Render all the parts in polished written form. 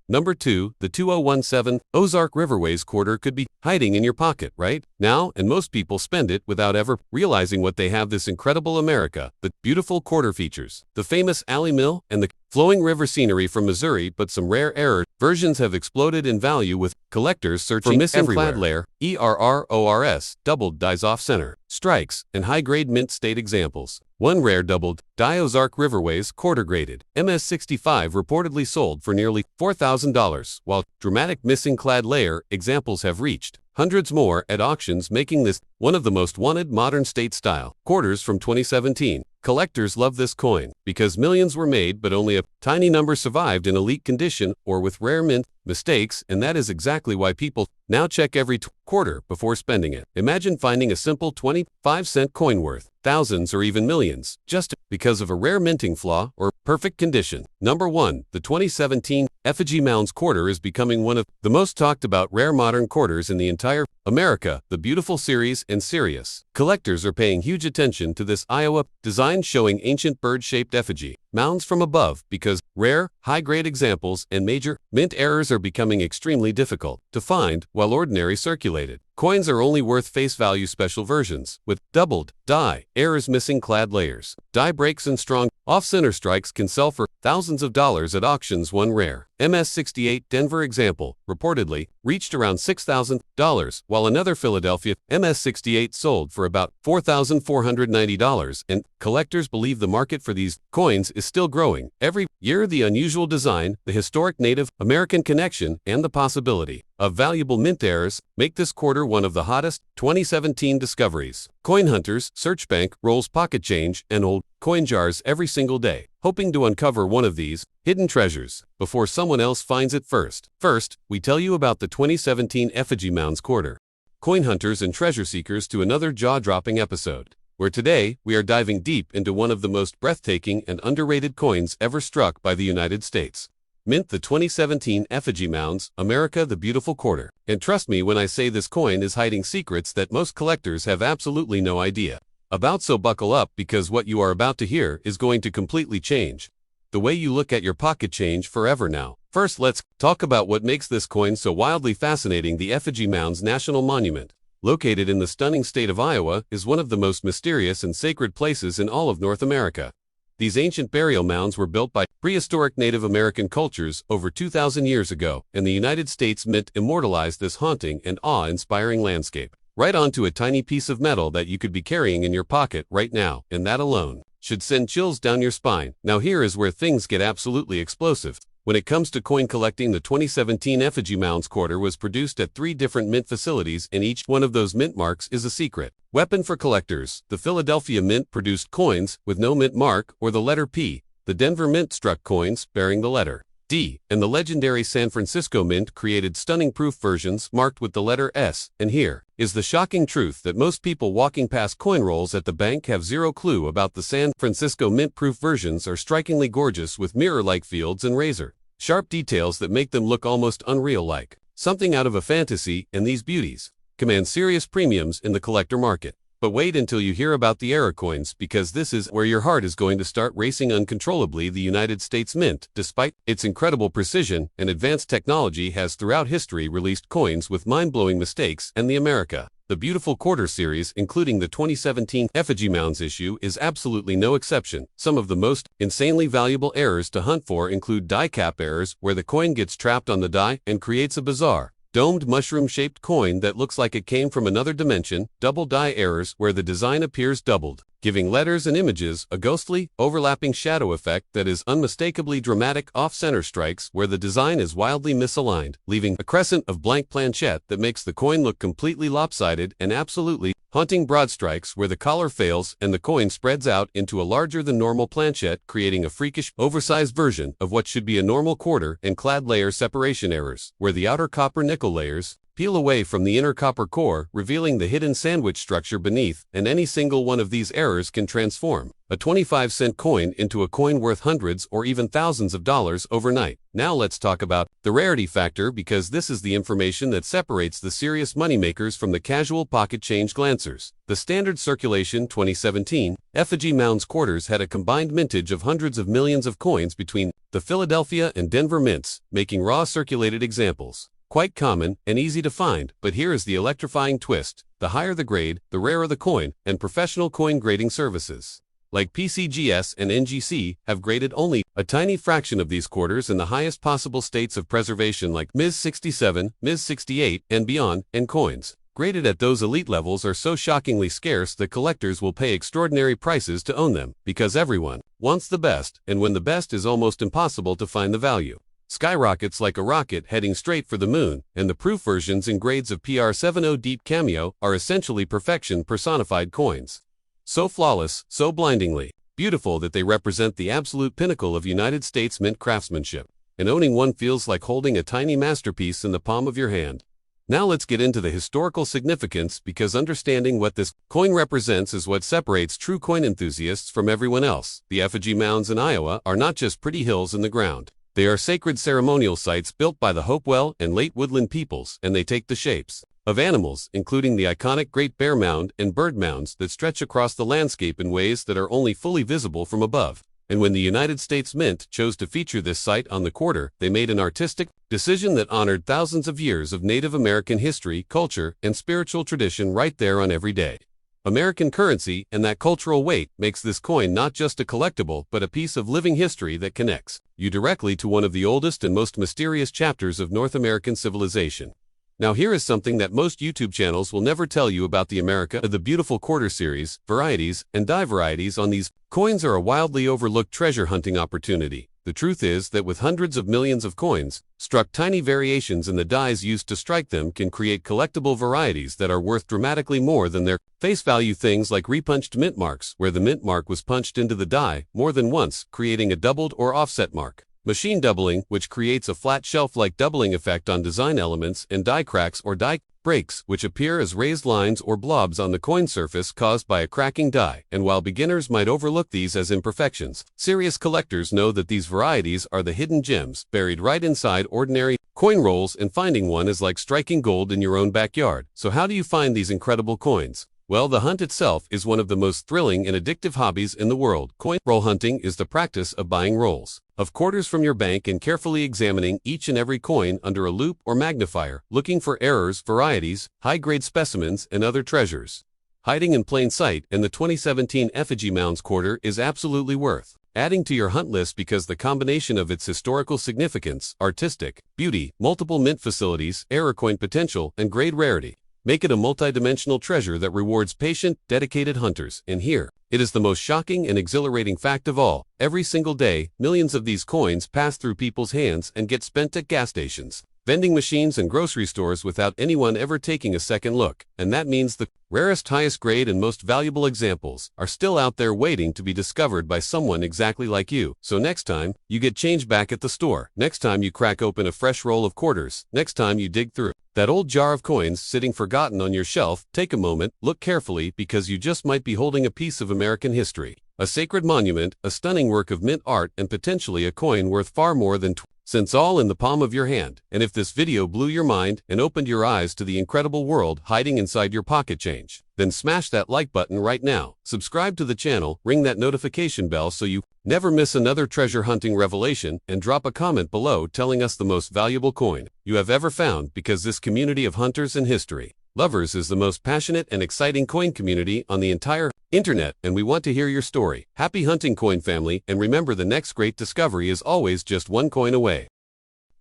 Number 2, the 2017 Ozark Riverways quarter could be hiding in your pocket right now, and most people spend it without ever realizing what they have. This incredible America, the beautiful quarter features the famous alley mill and the flowing river scenery from Missouri, but some rare error versions have exploded in value with collectors searching for missing clad layer, ERRORS, doubled dies off center, strikes, and high-grade mint state examples. One rare doubled die Ozark Riverways quarter graded MS65 reportedly sold for nearly $4,000, while dramatic missing clad layer examples have reached hundreds more at auctions, making this one of the most wanted modern state-style quarters from 2017. Collectors love this coin because millions were made, but only a tiny number survived in elite condition or with rare mint mistakes, and that is exactly why people now check every quarter before spending it. Imagine finding a simple 25-cent coin worth thousands or even millions just because of a rare minting flaw or perfect condition. Number 1, the 2017 Effigy Mounds quarter is becoming one of the most talked about rare modern quarters in the entire America, the beautiful series and serious. Collectors are paying huge attention to this Iowa design showing ancient bird-shaped effigy mounds from above because rare, high-grade examples and major mint errors are becoming extremely difficult to find, while ordinary circulated coins are only worth face value. Special versions with doubled die errors, missing clad layers, die breaks, and strong off-center strikes can sell for thousands of dollars at auctions. One rare MS68 Denver example reportedly reached around $6,000, while another Philadelphia MS68 sold for about $4,490, and collectors believe the market for these coins is still growing every year. The unusual design, the historic Native American connection, and the possibility of valuable mint errors make this quarter one of the hottest 2017 discoveries. Coin hunters search bank rolls, pocket change, and old coin jars every single day, hoping to uncover one of these hidden treasures before someone else finds it first. First, we tell you about the 2017 Effigy Mounds quarter. Coin hunters and treasure seekers, to another jaw-dropping episode, where today we are diving deep into one of the most breathtaking and underrated coins ever struck by the United States. Mint, the 2017 Effigy Mounds, America, the beautiful quarter. And trust me when I say this coin is hiding secrets that most collectors have absolutely no idea about, so buckle up because what you are about to hear is going to completely change the way you look at your pocket change forever now. First, let's talk about what makes this coin so wildly fascinating. The Effigy Mounds National Monument, located in the stunning state of Iowa, is one of the most mysterious and sacred places in all of North America. These ancient burial mounds were built by prehistoric Native American cultures over 2,000 years ago, and the United States Mint immortalized this haunting and awe-inspiring landscape right onto a tiny piece of metal that you could be carrying in your pocket right now, and that alone should send chills down your spine. Now here is where things get absolutely explosive. When it comes to coin collecting, the 2017 Effigy Mounds quarter was produced at 3 different mint facilities, and each one of those mint marks is a secret weapon for collectors. The Philadelphia Mint produced coins with no mint mark or the letter P. The Denver Mint struck coins bearing the letter D, and the legendary San Francisco Mint created stunning proof versions marked with the letter S. And here is the shocking truth that most people walking past coin rolls at the bank have zero clue about. The San Francisco Mint proof versions are strikingly gorgeous with mirror-like fields and razor-sharp details that make them look almost unreal, like something out of a fantasy, and these beauties command serious premiums in the collector market. But wait until you hear about the error coins, because this is where your heart is going to start racing uncontrollably. The United States Mint, despite its incredible precision and advanced technology, has throughout history released coins with mind-blowing mistakes, and the America, the beautiful quarter series, including the 2017 Effigy Mounds issue, is absolutely no exception. Some of the most insanely valuable errors to hunt for include die cap errors, where the coin gets trapped on the die and creates a bizarre domed mushroom-shaped coin that looks like it came from another dimension, double die errors where the design appears doubled, giving letters and images a ghostly, overlapping shadow effect that is unmistakably dramatic, off-center strikes where the design is wildly misaligned, leaving a crescent of blank planchette that makes the coin look completely lopsided, and absolutely haunting broad strikes where the collar fails and the coin spreads out into a larger-than-normal planchette, creating a freakish, oversized version of what should be a normal quarter, and clad layer separation errors, where the outer copper nickel layers Peel away from the inner copper core, revealing the hidden sandwich structure beneath, and any single one of these errors can transform a 25-cent coin into a coin worth hundreds or even thousands of dollars overnight. Now let's talk about the rarity factor, because this is the information that separates the serious moneymakers from the casual pocket change glancers. The standard circulation 2017 Effigy Mounds quarters had a combined mintage of hundreds of millions of coins between the Philadelphia and Denver mints, making raw circulated examples quite common and easy to find. But here is the electrifying twist: the higher the grade, the rarer the coin, and professional coin grading services like PCGS and NGC have graded only a tiny fraction of these quarters in the highest possible states of preservation, like Ms. 67, Ms. 68, and beyond, and coins graded at those elite levels are so shockingly scarce that collectors will pay extraordinary prices to own them, because everyone wants the best, and when the best is almost impossible to find, the value skyrockets like a rocket heading straight for the moon, and the proof versions in grades of PR70 Deep Cameo are essentially perfection personified coins. So flawless, so blindingly beautiful that they represent the absolute pinnacle of United States mint craftsmanship, and owning one feels like holding a tiny masterpiece in the palm of your hand. Now let's get into the historical significance, because understanding what this coin represents is what separates true coin enthusiasts from everyone else. The Effigy Mounds in Iowa are not just pretty hills in the ground. They are sacred ceremonial sites built by the Hopewell and late woodland peoples, and they take the shapes of animals, including the iconic Great Bear Mound and Bird Mounds that stretch across the landscape in ways that are only fully visible from above. And when the United States Mint chose to feature this site on the quarter, they made an artistic decision that honored thousands of years of Native American history, culture, and spiritual tradition right there on everyday American currency, and that cultural weight makes this coin not just a collectible but a piece of living history that connects you directly to one of the oldest and most mysterious chapters of North American civilization. Now here is something that most YouTube channels will never tell you about the America of the Beautiful Quarter series. Varieties and die varieties on these coins are a wildly overlooked treasure hunting opportunity. The truth is that with hundreds of millions of coins struck, tiny variations in the dies used to strike them can create collectible varieties that are worth dramatically more than their face value. Things like repunched mint marks, where the mint mark was punched into the die more than once, creating a doubled or offset mark. Machine doubling, which creates a flat shelf-like doubling effect on design elements, and die cracks or die breaks, which appear as raised lines or blobs on the coin surface caused by a cracking die. And while beginners might overlook these as imperfections, serious collectors know that these varieties are the hidden gems buried right inside ordinary coin rolls, and finding one is like striking gold in your own backyard. So how do you find these incredible coins? Well, the hunt itself is one of the most thrilling and addictive hobbies in the world. Coin roll hunting is the practice of buying rolls of quarters from your bank and carefully examining each and every coin under a loupe or magnifier, looking for errors, varieties, high-grade specimens, and other treasures hiding in plain sight. And the 2017 Effigy Mounds quarter is absolutely worth adding to your hunt list, because the combination of its historical significance, artistic beauty, multiple mint facilities, error coin potential, and grade rarity make it a multi-dimensional treasure that rewards patient, dedicated hunters. And here it is the most shocking and exhilarating fact of all: every single day, millions of these coins pass through people's hands and get spent at gas stations, vending machines, and grocery stores without anyone ever taking a second look. And that means the rarest, highest grade, and most valuable examples are still out there waiting to be discovered by someone exactly like you. So next time you get change back at the store, next time you crack open a fresh roll of quarters, next time you dig through that old jar of coins sitting forgotten on your shelf, take a moment, look carefully, because you just might be holding a piece of American history, a sacred monument, a stunning work of mint art, and potentially a coin worth far more than cents, all in the palm of your hand. And if this video blew your mind and opened your eyes to the incredible world hiding inside your pocket change, then smash that like button right now, subscribe to the channel, ring that notification bell so you never miss another treasure hunting revelation, and drop a comment below telling us the most valuable coin you have ever found, because this community of hunters and history lovers is the most passionate and exciting coin community on the entire internet, and we want to hear your story. Happy hunting, coin family, and remember, the next great discovery is always just one coin away.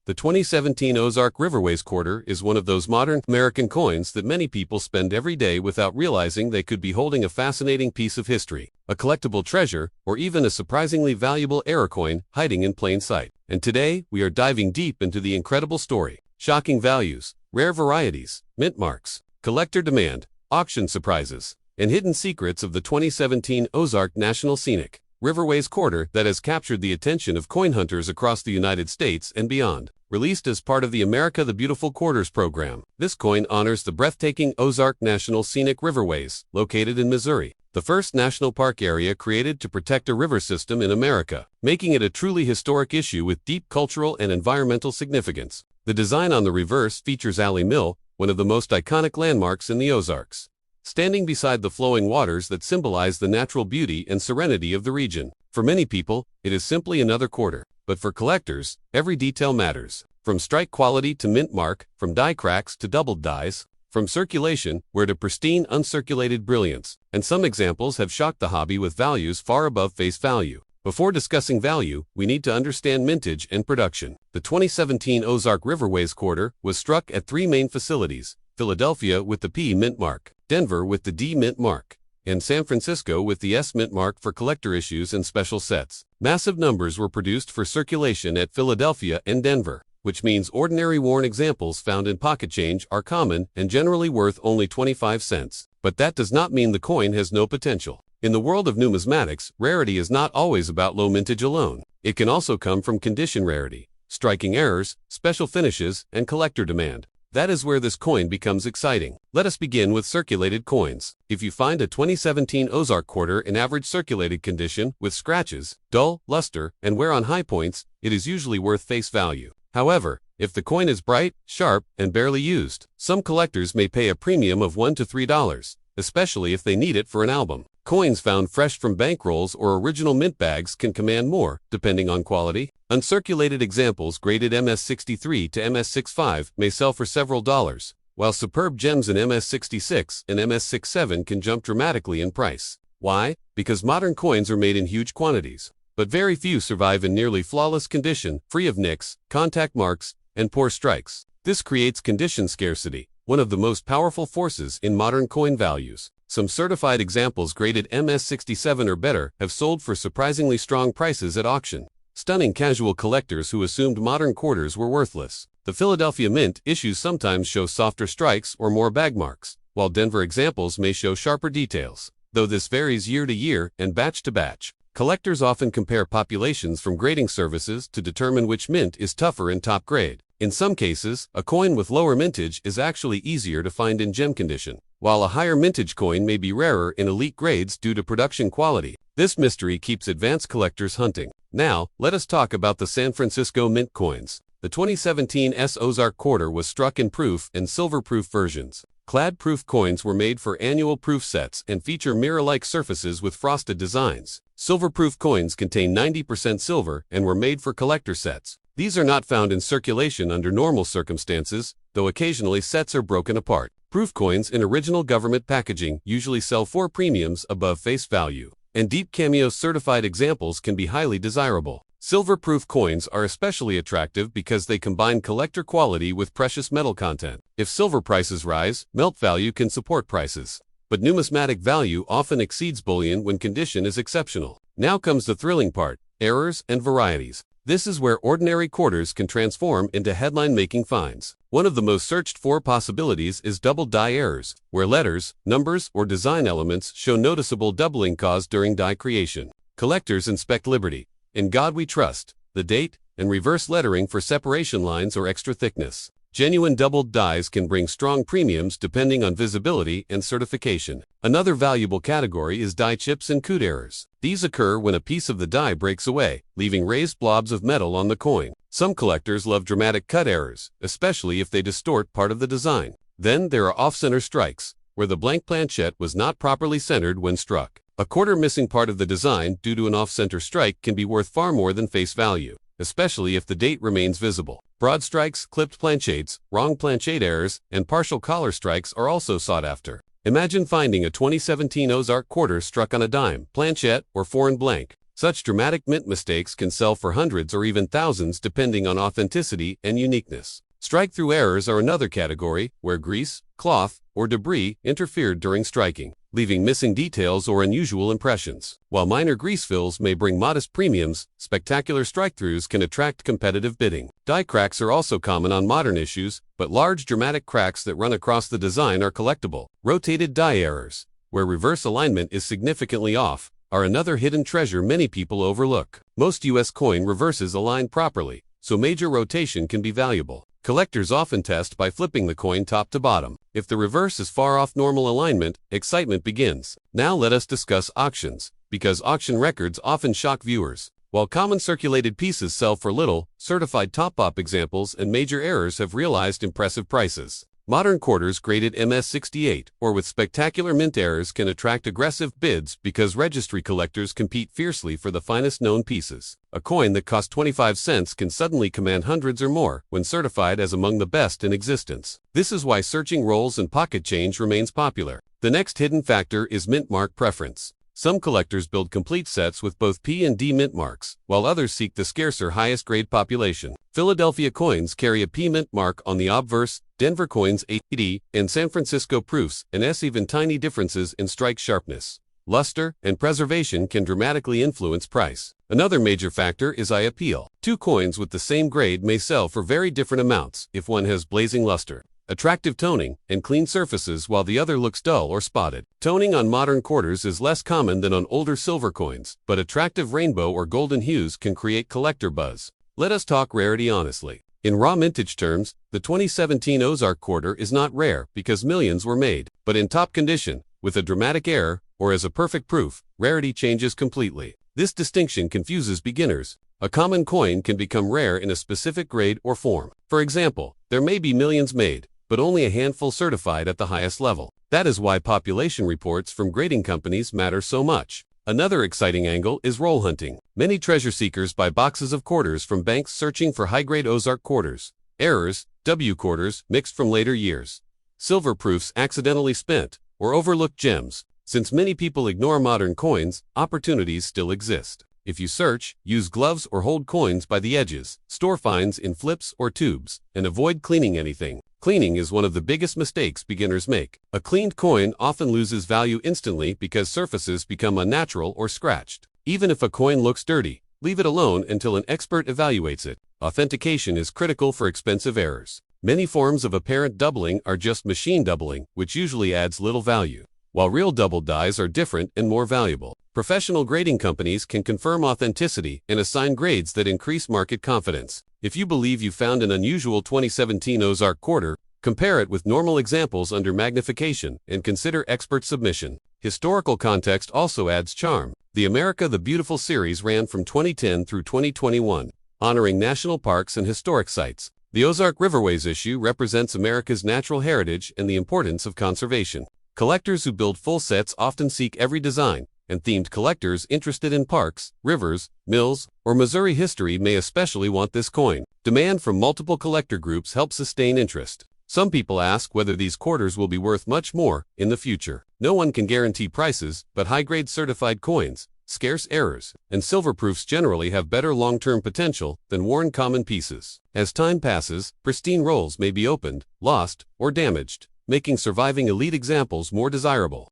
The 2017 Ozark Riverways quarter is one of those modern American coins that many people spend every day without realizing they could be holding a fascinating piece of history, a collectible treasure, or even a surprisingly valuable error coin hiding in plain sight. And today, we are diving deep into the incredible story, shocking values, rare varieties, mint marks, collector demand, auction surprises, and hidden secrets of the 2017 Ozark National Scenic Riverways quarter that has captured the attention of coin hunters across the United States and beyond. Released as part of the America the Beautiful Quarters program, this coin honors the breathtaking Ozark National Scenic Riverways, located in Missouri, the first national park area created to protect a river system in America, making it a truly historic issue with deep cultural and environmental significance. The design on the reverse features Alley Mill, one of the most iconic landmarks in the Ozarks, standing beside the flowing waters that symbolize the natural beauty and serenity of the region. For many people, it is simply another quarter, but for collectors, every detail matters. From strike quality to mint mark, from die cracks to doubled dies, from circulation, where to pristine uncirculated brilliance, and some examples have shocked the hobby with values far above face value. Before discussing value, we need to understand mintage and production. The 2017 Ozark Riverways quarter was struck at three main facilities: Philadelphia with the P mint mark, Denver with the D mint mark, and San Francisco with the S mint mark for collector issues and special sets. Massive numbers were produced for circulation at Philadelphia and Denver, which means ordinary worn examples found in pocket change are common and generally worth only 25 cents. But that does not mean the coin has no potential. In the world of numismatics, rarity is not always about low mintage alone. It can also come from condition rarity, striking errors, special finishes, and collector demand. That is where this coin becomes exciting. Let us begin with circulated coins. If you find a 2017 Ozark quarter in average circulated condition with scratches, dull luster, and wear on high points, it is usually worth face value. However, if the coin is bright, sharp, and barely used, some collectors may pay a premium of $1 to $3, especially if they need it for an album. Coins found fresh from bank rolls or original mint bags can command more, depending on quality. Uncirculated examples graded MS63 to MS65 may sell for several dollars, while superb gems in MS66 and MS67 can jump dramatically in price. Why? Because modern coins are made in huge quantities, but very few survive in nearly flawless condition, free of nicks, contact marks, and poor strikes. This creates condition scarcity, one of the most powerful forces in modern coin values. Some certified examples graded MS67 or better have sold for surprisingly strong prices at auction, stunning casual collectors who assumed modern quarters were worthless. The Philadelphia Mint issues sometimes show softer strikes or more bag marks, while Denver examples may show sharper details. Though this varies year to year and batch to batch, collectors often compare populations from grading services to determine which mint is tougher in top grade. In some cases, a coin with lower mintage is actually easier to find in gem condition, while a higher mintage coin may be rarer in elite grades due to production quality. This mystery keeps advanced collectors hunting. Now, let us talk about the San Francisco Mint coins. The 2017 S Ozark quarter was struck in proof and silver-proof versions. Clad proof coins were made for annual proof sets and feature mirror-like surfaces with frosted designs. Silver-proof coins contain 90% silver and were made for collector sets. These are not found in circulation under normal circumstances, though occasionally sets are broken apart. Proof coins in original government packaging usually sell for premiums above face value, and deep cameo certified examples can be highly desirable. Silver-proof coins are especially attractive because they combine collector quality with precious metal content. If silver prices rise, melt value can support prices, but numismatic value often exceeds bullion when condition is exceptional. Now comes the thrilling part: errors and varieties. This is where ordinary quarters can transform into headline-making finds. One of the most searched-for possibilities is double die errors, where letters, numbers, or design elements show noticeable doubling caused during die creation. Collectors inspect Liberty, "In God We Trust," the date, and reverse lettering for separation lines or extra thickness. Genuine doubled dies can bring strong premiums depending on visibility and certification. Another valuable category is die chips and coot errors. These occur when a piece of the die breaks away, leaving raised blobs of metal on the coin. Some collectors love dramatic cut errors, especially if they distort part of the design. Then there are off-center strikes, where the blank planchette was not properly centered when struck. A quarter missing part of the design due to an off-center strike can be worth far more than face value, especially if the date remains visible. Broad strikes, clipped planchettes, wrong planchette errors, and partial collar strikes are also sought after. Imagine finding a 2017 Ozark quarter struck on a dime, planchette, or foreign blank. Such dramatic mint mistakes can sell for hundreds or even thousands depending on authenticity and uniqueness. Strike-through errors are another category, where grease, cloth, or debris interfered during striking, leaving missing details or unusual impressions. While minor grease fills may bring modest premiums, spectacular strike-throughs can attract competitive bidding. Die cracks are also common on modern issues, but large dramatic cracks that run across the design are collectible. Rotated die errors, where reverse alignment is significantly off, are another hidden treasure many people overlook. Most US coin reverses align properly, so major rotation can be valuable. Collectors often test by flipping the coin top to bottom. If the reverse is far off normal alignment, excitement begins. Now let us discuss auctions, because auction records often shock viewers. While common circulated pieces sell for little, certified top-up examples and major errors have realized impressive prices. Modern quarters graded MS68 or with spectacular mint errors can attract aggressive bids because registry collectors compete fiercely for the finest known pieces. A coin that cost 25 cents can suddenly command hundreds or more when certified as among the best in existence. This is why searching rolls and pocket change remains popular. The next hidden factor is mint mark preference. Some collectors build complete sets with both P and D mint marks, while others seek the scarcer highest grade population. Philadelphia coins carry a P mint mark on the obverse, Denver coins a D, and San Francisco proofs and S. Even tiny differences in strike sharpness, luster, and preservation can dramatically influence price. Another major factor is eye appeal. Two coins with the same grade may sell for very different amounts if one has blazing luster, attractive toning, and clean surfaces while the other looks dull or spotted. Toning on modern quarters is less common than on older silver coins, but attractive rainbow or golden hues can create collector buzz. Let us talk rarity honestly. In raw mintage terms, the 2017 Ozark quarter is not rare because millions were made, but in top condition, with a dramatic error, or as a perfect proof, rarity changes completely. This distinction confuses beginners. A common coin can become rare in a specific grade or form. For example, there may be millions made, but only a handful certified at the highest level. That is why population reports from grading companies matter so much. Another exciting angle is roll hunting. Many treasure seekers buy boxes of quarters from banks searching for high-grade Ozark quarters, errors, W quarters mixed from later years, silver proofs accidentally spent, or overlooked gems. Since many people ignore modern coins, opportunities still exist. If you search, use gloves or hold coins by the edges, store finds in flips or tubes, and avoid cleaning anything. Cleaning is one of the biggest mistakes beginners make. A cleaned coin often loses value instantly because surfaces become unnatural or scratched. Even if a coin looks dirty, leave it alone until an expert evaluates it. Authentication is critical for expensive errors. Many forms of apparent doubling are just machine doubling, which usually adds little value, while real double dies are different and more valuable. Professional grading companies can confirm authenticity and assign grades that increase market confidence. If you believe you found an unusual 2017 Ozark quarter, compare it with normal examples under magnification and consider expert submission. Historical context also adds charm. The America the Beautiful series ran from 2010 through 2021, honoring national parks and historic sites. The Ozark Riverways issue represents America's natural heritage and the importance of conservation. Collectors who build full sets often seek every design, and themed collectors interested in parks, rivers, mills, or Missouri history may especially want this coin. Demand from multiple collector groups helps sustain interest. Some people ask whether these quarters will be worth much more in the future. No one can guarantee prices, but high-grade certified coins, scarce errors, and silver proofs generally have better long-term potential than worn common pieces. As time passes, pristine rolls may be opened, lost, or damaged, making surviving elite examples more desirable.